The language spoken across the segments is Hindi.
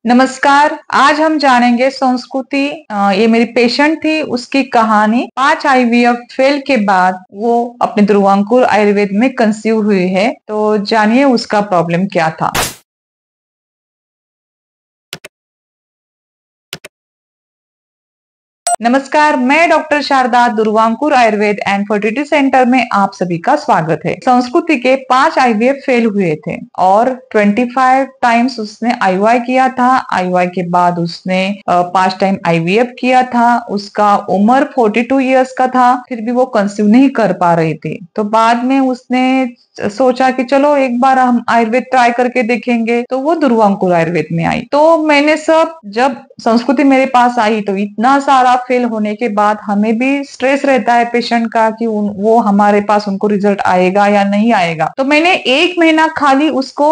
नमस्कार। आज हम जानेंगे संस्कृति। ये मेरी पेशेंट थी, उसकी कहानी। 5 आईवीएफ फेल के बाद वो अपने ध्रुवांकुर आयुर्वेद में कंसीव हुई है। तो जानिए उसका प्रॉब्लम क्या था। नमस्कार, मैं doctor Sharada, Durvankur Ayurved and fertility centre में आप सभी का स्वागत है। संस्कृति के 5 आईवीएफ फेल हुए थे और 25 टाइम्स उसने आईवाई किया था। आईवाई के बाद उसने 5 टाइम आईवीएफ किया था। उसका उम्र 42 इयर्स का था, फिर भी वो कंसीव नहीं कर पा रही थी। तो बाद में उसने सोचा कि चलो एक बार हम आयुर्वेद ट्राई करके देखेंगे, तो वो दुर्वांकुर आयुर्वेद में आई। तो मैंने जब संस्कृति मेरे पास आई तो इतना सारा फेल होने के बाद हमें भी स्ट्रेस रहता है पेशेंट का कि वो हमारे पास उनको रिजल्ट आएगा या नहीं आएगा। तो मैंने 1 महीना खाली उसको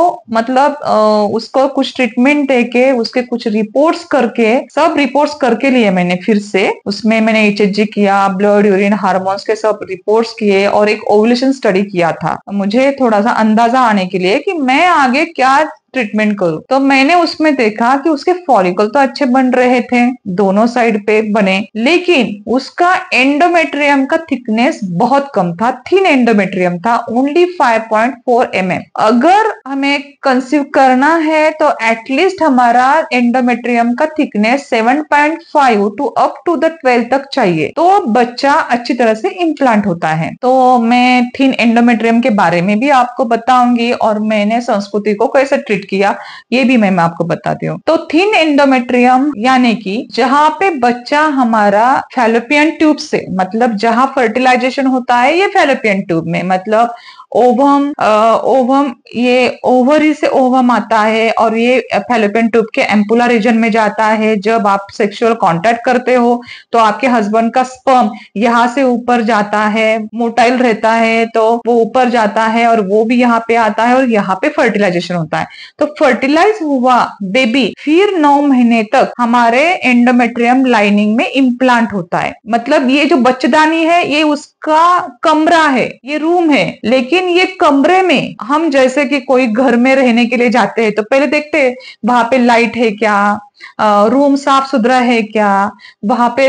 उसको कुछ ट्रीटमेंट देके, उसके कुछ रिपोर्ट्स करके, सब रिपोर्ट्स करके लिए मैंने फिर से। उसमें मैंने एचएचजी किया, ब्लड यूरिन हार्मोन्स के सब रिपोर्ट्स किए और एक ओव्यूलेशन स्टडी किया था, मुझे थोड़ा सा अंदाजा आने के लिए कि मैं आगे क्या ट्रीटमेंट करूं। तो मैंने उसमें देखा कि उसके फॉलिकल तो अच्छे बन रहे थे, दोनों साइड पे बने, लेकिन उसका एंडोमेट्रियम का थिकनेस बहुत कम था। थिन एंडोमेट्रियम था, ओनली 5.4 mm। अगर हमें कंसीव करना है तो एटलीस्ट हमारा एंडोमेट्रियम का thickness 7.5 to up to the 12 तक चाहिए, तो बच्चा अच्छी तरह से इम्प्लांट होता है। तो मैं थिन एंडोमेट्रियम के बारे में भी आपको बताऊंगी और मैंने संस्कृति को कैसे ट्रीट किया ये भी मैं आपको बताती हूँ। तो थिन एंडोमेट्रियम यानी कि जहां पे बच्चा हमारा फैलोपियन ट्यूब से, मतलब जहां फर्टिलाइजेशन होता है ये फैलोपियन ट्यूब में, मतलब ओवम ये ओवरी से ओवम आता है और ये फैलोपियन ट्यूब के एम्पुला रीजन में जाता है। जब आप सेक्सुअल कांटेक्ट करते हो तो आपके हस्बैंड का स्पर्म यहाँ से ऊपर जाता है, मोटाइल रहता है तो वो ऊपर जाता है और वो भी यहाँ पे आता है और यहाँ पे फर्टिलाइजेशन होता है। तो फर्टिलाइज हुआ बेबी फिर 9 महीने तक हमारे एंडोमेट्रियम लाइनिंग में इम्प्लांट होता है। मतलब ये जो बच्चेदानी है ये उसका कमरा है, ये रूम है, लेकिन ये कमरे में हम जैसे कि कोई घर में रहने के लिए जाते हैं तो पहले देखते हैं वहां पे लाइट है क्या, रूम साफ सुथरा है क्या, वहां पे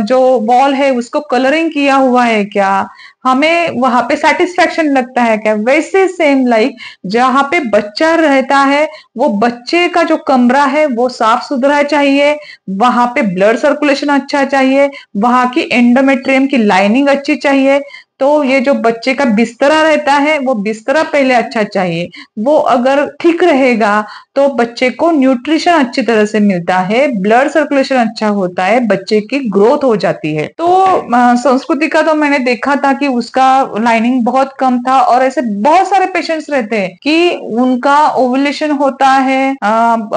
जो वॉल है उसको कलरिंग किया हुआ है क्या, हमें वहां पे सेटिस्फेक्शन लगता है क्या। वैसे सेम लाइक जहां पे बच्चा रहता है वो बच्चे का जो कमरा है वो साफ सुथरा चाहिए, वहां पे ब्लड सर्कुलेशन अच्छा चाहिए, वहां की एंडोमेट्रियम की लाइनिंग अच्छी चाहिए। तो ये जो बच्चे का बिस्तरा रहता है वो बिस्तरा पहले अच्छा चाहिए। वो अगर ठीक रहेगा तो बच्चे को न्यूट्रिशन अच्छी तरह से मिलता है, ब्लड सर्कुलेशन अच्छा होता है, बच्चे की ग्रोथ हो जाती है। तो संस्कृति का तो मैंने देखा था कि उसका लाइनिंग बहुत कम था और ऐसे बहुत सारे पेशेंट्स रहते हैं कि उनका ओवुलेशन होता है,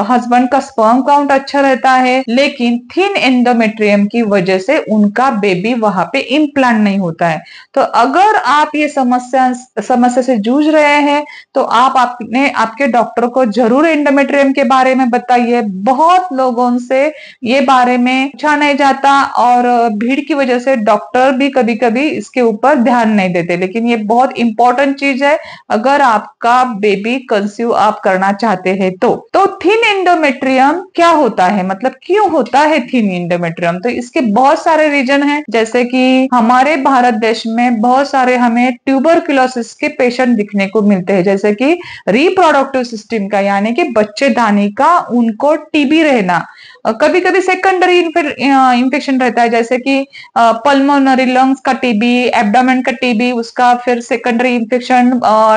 हस्बैंड का स्पर्म काउंट अच्छा रहता है, लेकिन थिन एंडोमेट्रियम की वजह से उनका बेबी वहां पे इम्प्लांट नहीं होता है। तो अगर आप ये समस्या से जूझ रहे हैं तो आप आपके डॉक्टर को जरूर एंडोमेट्रियम के बारे में बताइए। बहुत लोगों से ये बारे में पूछा नहीं जाता और भीड़ की वजह से डॉक्टर भी कभी कभी इसके ऊपर ध्यान नहीं देते, लेकिन ये बहुत इंपॉर्टेंट चीज है अगर आपका बेबी कंसीव आप करना चाहते हैं तो थिन एंडोमेट्रियम क्या होता है, मतलब क्यों होता है थिन एंडोमेट्रियम। तो इसके बहुत सारे रीजन हैं, जैसे कि हमारे भारत देश में बहुत सारे हमें ट्यूबरक्लोसिस के पेशेंट दिखने को मिलते हैं, जैसे कि रिप्रोडक्टिव सिस्टम का यानी कि बच्चेदानी का उनको टीबी रहना। कभी कभी सेकेंडरी इंफेक्शन रहता है, जैसे कि पल्मोनरी लंग्स का टीबी, एब्डोमेन का टीबी, उसका फिर सेकेंडरी इंफेक्शन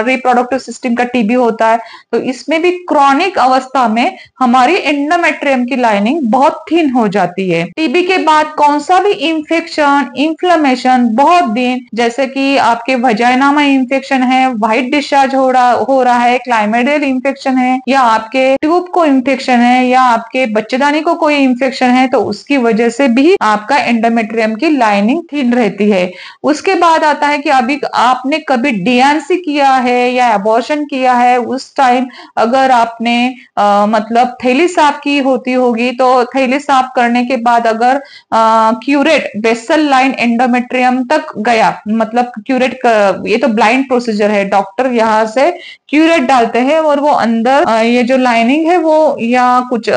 रिप्रोडक्टिव सिस्टम का टीबी होता है। तो इसमें भी क्रॉनिक अवस्था में हमारी एंडोमेट्रियम की लाइनिंग बहुत थिन हो जाती है। टीबी के बाद कौन सा भी इंफेक्शन, इंफ्लेमेशन बहुत दिन, जैसे कि आपके वजाइना में इंफेक्शन है, व्हाइट डिस्चार्ज हो रहा है, क्लाइमेडियल इंफेक्शन है, या आपके ट्यूब को इंफेक्शन है, या आपके बच्चेदानी को कोई इंफेक्शन है, तो उसकी वजह से भी आपका एंडोमेट्रियम की लाइनिंग थिन रहती है। उसके बाद आता है कि अभी आपने कभी डीएनसी किया है या अबॉर्शन किया है, उस टाइम अगर आपने मतलब थैली साफ की होती होगी, तो थैली साफ करने के बाद अगर क्यूरेट बेसल लाइन एंडोमेट्रियम तक गया, मतलब क्यूरेट ये तो ब्लाइंड प्रोसीजर है, डॉक्टर यहाँ से क्यूरेट डालते हैं और वो अंदर ये जो लाइनिंग है वो या कुछ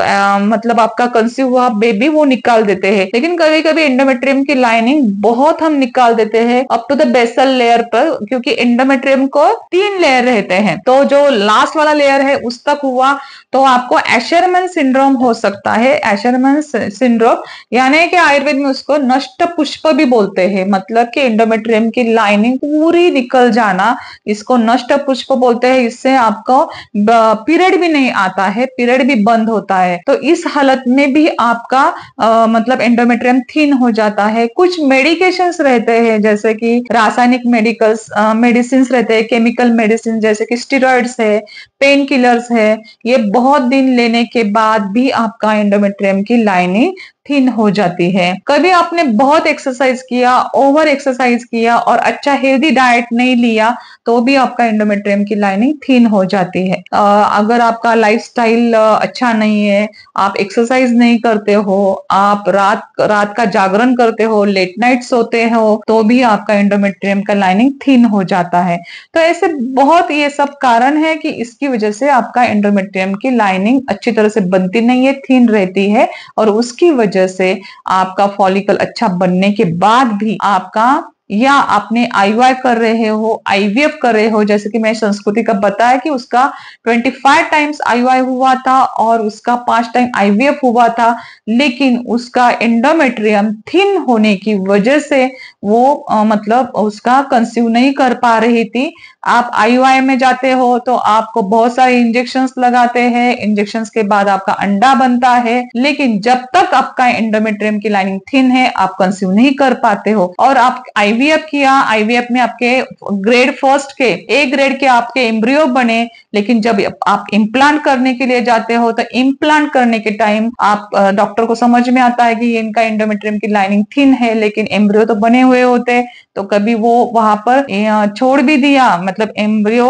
मतलब आपका कंसीव हुआ बेबी वो निकाल देते हैं। लेकिन कभी कभी एंडोमेट्रियम की लाइनिंग बहुत हम निकाल देते हैं up to the basal layer पर, क्योंकि एंडोमेट्रियम को 3 लेयर रहते हैं, तो जो लास्ट वाला लेयर है उस तक हुआ तो आपको एशरमैन सिंड्रोम हो सकता है। एशरमैन सिंड्रोम यानी कि आयुर्वेद में उसको नष्ट पुष्प भी बोलते हैं, मतलब कि एंडोमेट्रियम की लाइनिंग पूरी निकल जाना, इसको नष्ट पुष्प बोलते हैं। इससे आपको पीरियड भी नहीं आता है, पीरियड भी बंद होता है। तो इस हालत में भी आपका मतलब एंडोमेट्रियम थिन हो जाता है। कुछ मेडिकेशंस रहते हैं जैसे कि रासायनिक मेडिसिन रहते हैं, केमिकल मेडिसिन जैसे कि स्टेरॉइड्स है, पेन किलर्स है, ये बहुत दिन लेने के बाद भी आपका एंडोमेट्रियम की लाइनिंग थिन हो जाती है। कभी आपने बहुत एक्सरसाइज किया, ओवर एक्सरसाइज किया और अच्छा हेल्दी डाइट नहीं लिया तो भी आपका एंडोमेट्रियम की लाइनिंग थिन हो जाती है। अगर आपका लाइफस्टाइल अच्छा नहीं है, आप एक्सरसाइज नहीं करते हो, आप रात का जागरण करते हो, लेट नाइट सोते हो, तो भी आपका एंडोमेट्रियम का लाइनिंग थिन हो जाता है। तो ऐसे बहुत ये सब कारण है कि इसकी वजह से आपका एंडोमेट्रियम की लाइनिंग अच्छी तरह से बनती नहीं है, थिन रहती है, और उसकी वजह से आपका फॉलिकल अच्छा बनने के बाद भी आपका, या आपने आईवाई कर रहे हो, आईवीएफ कर रहे हो, जैसे कि मैं संस्कृति का बताया कि उसका 25 टाइम्स आईवाई हुआ था और उसका 5 टाइम आईवीएफ हुआ था, लेकिन उसका एंडोमेट्रियम थिन होने की वजह से वो मतलब उसका कंसीव नहीं कर पा रही थी। आप आईवाई में जाते हो तो आपको बहुत सारे इंजेक्शंस लगाते हैं, इंजेक्शंस के बाद आपका अंडा बनता है, लेकिन जब तक आपका एंडोमेट्रियम की लाइनिंग थिन है आप कंसीव नहीं कर पाते हो। और आप आईवीएफ किया, आईवीएफ में आपके ग्रेड फर्स्ट के, ए ग्रेड के आपके एम्ब्रियो बने, लेकिन जब आप इम्प्लांट करने के लिए जाते हो तो इम्प्लांट करने के टाइम आप डॉक्टर को समझ में आता है कि इनका एंडोमेट्रियम की लाइनिंग थिन है, लेकिन एम्ब्रियो तो बने हुए होते, तो कभी वो वहां पर छोड़ भी दिया, मतलब एम्ब्रियो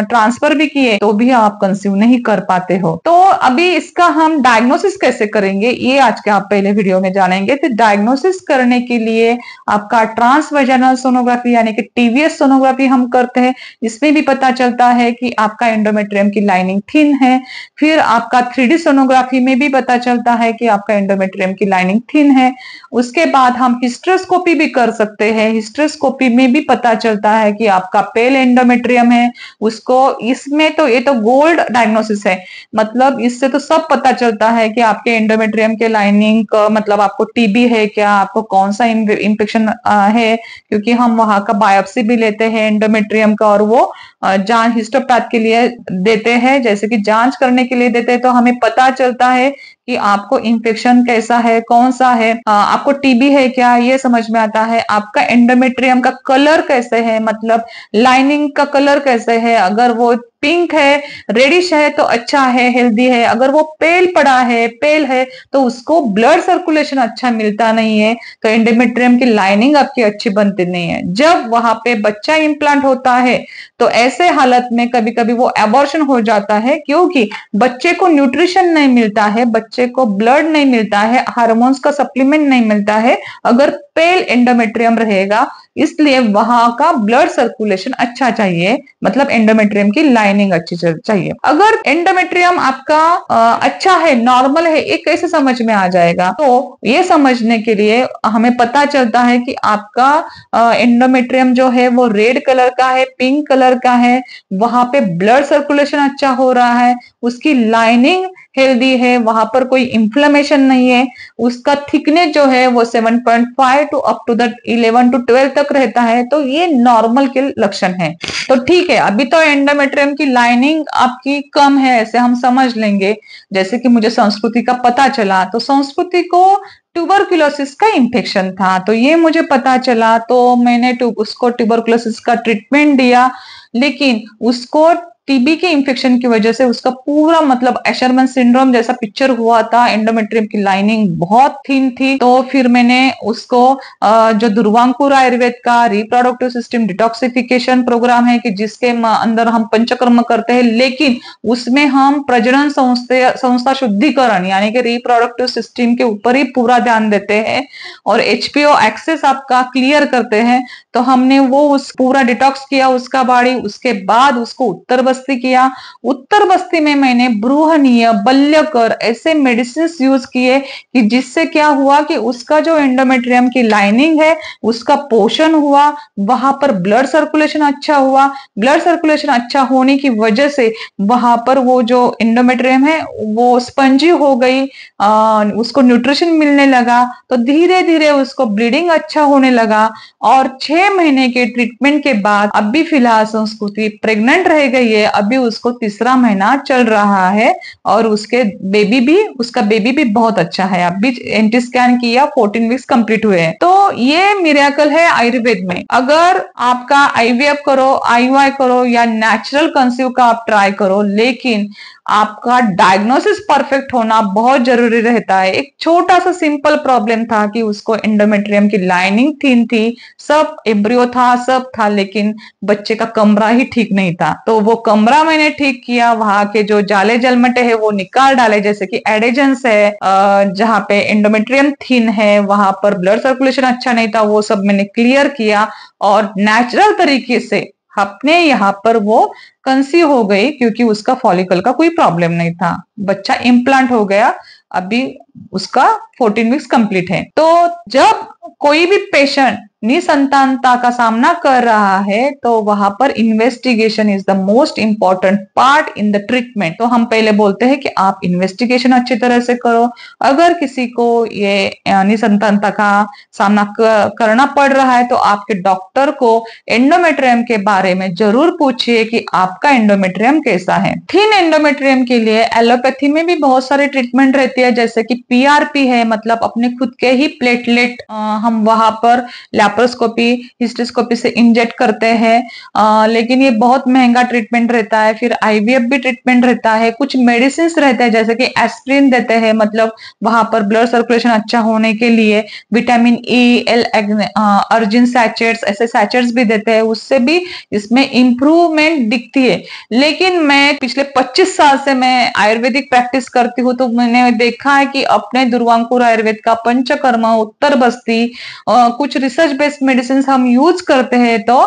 ट्रांसफर भी किए, तो भी आप कंसीव नहीं कर पाते हो। तो अभी इसका हम डायग्नोसिस कैसे करेंगे ये आज के आप पहले वीडियो में जानेंगे। तो डायग्नोसिस करने के लिए आपका ट्रांसवेजाइनल सोनोग्राफी यानी कि टीवीएस सोनोग्राफी हम करते हैं, इसमें भी पता चलता है कि आपका एंडोमेट्रियम की लाइनिंग थिन है। फिर आपका 3D सोनोग्राफी में भी पता चलता है कि आपका एंडोमेट्रियम की लाइनिंग थिन है। उसके बाद हम हिस्ट्रोस्कोपी भी कर सकते हैं, हिस्ट्रोस्कोपी में भी पता चलता है कि आपका पेल एंडोमेट्रियम है। उसको इसमें तो ये तो गोल्ड डायग्नोसिस है, मतलब इससे तो सब पता चलता है कि आपके एंडोमेट्रियम के लाइनिंग मतलब आपको टीबी है क्या, आपको कौन सा इंफेक्शन है, क्योंकि हम वहां का बायोप्सी भी लेते हैं एंडोमेट्रियम का, और वो जांच हिस्टोपैथ के लिए देते हैं, जैसे कि जांच करने के लिए देते हैं, तो हमें पता चलता है कि आपको इन्फेक्शन कैसा है, कौन सा है, आपको टीबी है क्या, ये समझ में आता है। आपका एंडोमेट्रियम का कलर कैसे है, मतलब लाइनिंग का कलर कैसे है, अगर वो पिंक है, रेडिश है तो अच्छा है, हेल्दी है, अगर वो पेल पड़ा है, पेल है, तो उसको ब्लड सर्कुलेशन अच्छा मिलता नहीं है, तो एंडोमेट्रियम की लाइनिंग आपकी अच्छी बनती नहीं है। जब वहां पे बच्चा इंप्लांट होता है तो ऐसे हालत में कभी कभी वो एबॉर्शन हो जाता है, क्योंकि बच्चे को न्यूट्रिशन नहीं मिलता है, बच्चे को ब्लड नहीं मिलता है, हार्मोन्स का सप्लीमेंट नहीं मिलता है अगर पेल एंडोमेट्रियम रहेगा, इसलिए वहां का ब्लड सर्कुलेशन अच्छा चाहिए, मतलब एंडोमेट्रियम की लाइनिंग अच्छी चाहिए। अगर एंडोमेट्रियम आपका अच्छा है, नॉर्मल है, ये कैसे समझ में आ जाएगा? तो ये समझने के लिए हमें पता चलता है कि आपका एंडोमेट्रियम जो है वो रेड कलर का है, पिंक कलर का है, वहां पे ब्लड सर्कुलेशन अच्छा हो रहा है, उसकी लाइनिंग हेल्दी है, वहां पर कोई इंफ्लेमेशन नहीं है, उसका थिकनेस जो है वो 7.5 to up to the 11 to 12 तक रहता है, तो ये नॉर्मल के लक्षण है। तो ठीक है, अभी तो एंडोमेट्रियम की लाइनिंग आपकी कम है ऐसे हम समझ लेंगे। जैसे कि मुझे संस्कृति का पता चला, तो संस्कृति को ट्यूबरकुलोसिस का इंफेक्शन था, तो ये मुझे पता चला, तो मैंने उसको ट्यूबरकुलोसिस का ट्रीटमेंट दिया, लेकिन उसको टीबी के इंफेक्शन की वजह से उसका पूरा मतलब एशरमैन सिंड्रोम जैसा पिक्चर हुआ था, एंडोमेट्रियम की लाइनिंग बहुत थिन थी। तो फिर मैंने उसको जो दुर्वांकुर आयुर्वेद का रिप्रोडक्टिव सिस्टम डिटॉक्सिफिकेशन प्रोग्राम है कि जिसके अंदर हम पंचकर्म करते हैं, लेकिन उसमें हम प्रजनन संस्था शुद्धिकरण यानी कि रिप्रोडक्टिव सिस्टम के ऊपर ही पूरा ध्यान देते हैं और एचपीओ एक्सेस आपका क्लियर करते हैं, तो हमने वो उस पूरा डिटॉक्स किया उसका बॉडी, उसके बाद उसको उत्तर बस्ती किया। उत्तर बस्ती में मैंने बृहनीय, बल्यकर ऐसे मेडिसिन यूज किए कि जिससे क्या हुआ कि उसका जो एंडोमेट्रियम की लाइनिंग है उसका पोषण हुआ, वहां पर ब्लड सर्कुलेशन अच्छा हुआ। ब्लड सर्कुलेशन अच्छा होने की वजह से वहां पर वो जो एंडोमेट्रियम है वो स्पंजी हो गई, उसको न्यूट्रिशन मिलने लगा, तो धीरे धीरे उसको ब्लीडिंग अच्छा होने लगा। और 6 महीने के ट्रीटमेंट के बाद अभी फिलहाल संस्कृति प्रेग्नेंट रह गई है, अभी उसको तीसरा महीना चल रहा है और उसका बेबी भी बहुत अच्छा है। अभी एंटी स्कैन किया, 14 वीक्स कंप्लीट हुए हैं। तो ये मिरेकल है आयुर्वेद में। अगर आपका आईवीएफ करो, आईवाई करो या नेचुरल कंसीव का आप ट्राई करो, लेकिन आपका डायग्नोसिस परफेक्ट होना बहुत जरूरी रहता है। एक छोटा सा सिंपल प्रॉब्लम था कि उसको एंडोमेट्रियम की लाइनिंग थिन थी, सब एम्ब्रियो था, सब था, लेकिन बच्चे का कमरा ही ठीक नहीं था। तो वो कमरा मैंने ठीक किया, वहां के जो जाले जलमटे है वो निकाल डाले, जैसे कि एडेजेंस है, जहां पे एंडोमेट्रियम थिन है, वहां पर ब्लड सर्कुलेशन अच्छा नहीं था, वो सब मैंने क्लियर किया और नेचुरल तरीके से अपने यहाँ पर वो कंसीव हो गई, क्योंकि उसका फॉलिकल का कोई प्रॉब्लम नहीं था। बच्चा इम्प्लांट हो गया, अभी उसका 14 वीक्स कंप्लीट है। तो जब कोई भी पेशेंट निसंतानता का सामना कर रहा है तो वहां पर investigation is the most important part in the treatment. तो हम पहले बोलते हैं कि आप इन्वेस्टिगेशन अच्छी तरह से करो। अगर किसी को ये निसंतानता का सामना करना पड़ रहा है तो आपके डॉक्टर को एंडोमेट्रियम के बारे में जरूर पूछिए कि आपका एंडोमेट्रियम कैसा है। थिन एंडोमेट्रियम के लिए एलोपैथी में भी बहुत सारे ट्रीटमेंट रहती है, जैसे कि पीआरपी है, मतलब अपने खुद के ही प्लेटलेट हम वहां पर लैप्रोस्कोपी, हिस्टोस्कोपी से इंजेक्ट करते हैं, लेकिन ये बहुत महंगा ट्रीटमेंट रहता है। फिर आईवीएफ भी ट्रीटमेंट रहता है, कुछ मेडिसिन रहते हैं जैसे कि एस्प्रिन देते हैं, मतलब वहां पर ब्लड सर्कुलेशन अच्छा होने के लिए। Vitamin E, L, urging sachets, ऐसे सैचेट्स भी देते हैं, उससे भी इसमें इंप्रूवमेंट दिखती है। लेकिन मैं पिछले 25 साल से मैं आयुर्वेदिक प्रैक्टिस करती हूँ, तो मैंने देखा है कि अपने दुर्वांकुर आयुर्वेद का पंचकर्मा, उत्तर बस्ती, कुछ रिसर्च बेस्ड मेडिसिन हम यूज करते हैं तो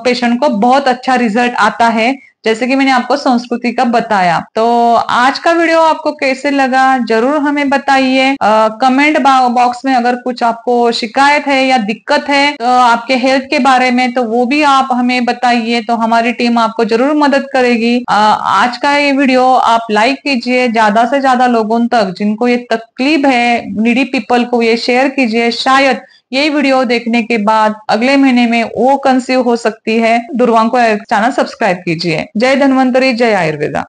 पेशेंट को बहुत अच्छा रिजल्ट आता है, जैसे कि मैंने आपको संस्कृति का बताया। तो आज का वीडियो आपको कैसे लगा जरूर हमें बताइए। कमेंट बॉक्स में अगर कुछ आपको शिकायत है या दिक्कत है तो आपके हेल्थ के बारे में, तो वो भी आप हमें बताइए, तो हमारी टीम आपको जरूर मदद करेगी। आज का ये वीडियो आप लाइक कीजिए, ज्यादा से ज्यादा लोगों तक जिनको ये तकलीफ है, नीडी पीपल को ये शेयर कीजिए। शायद ये वीडियो देखने के बाद अगले महीने में वो कंसीव हो सकती है। दुर्वांकुर चैनल सब्सक्राइब कीजिए। जय धन्वंतरी, जय आयुर्वेदा।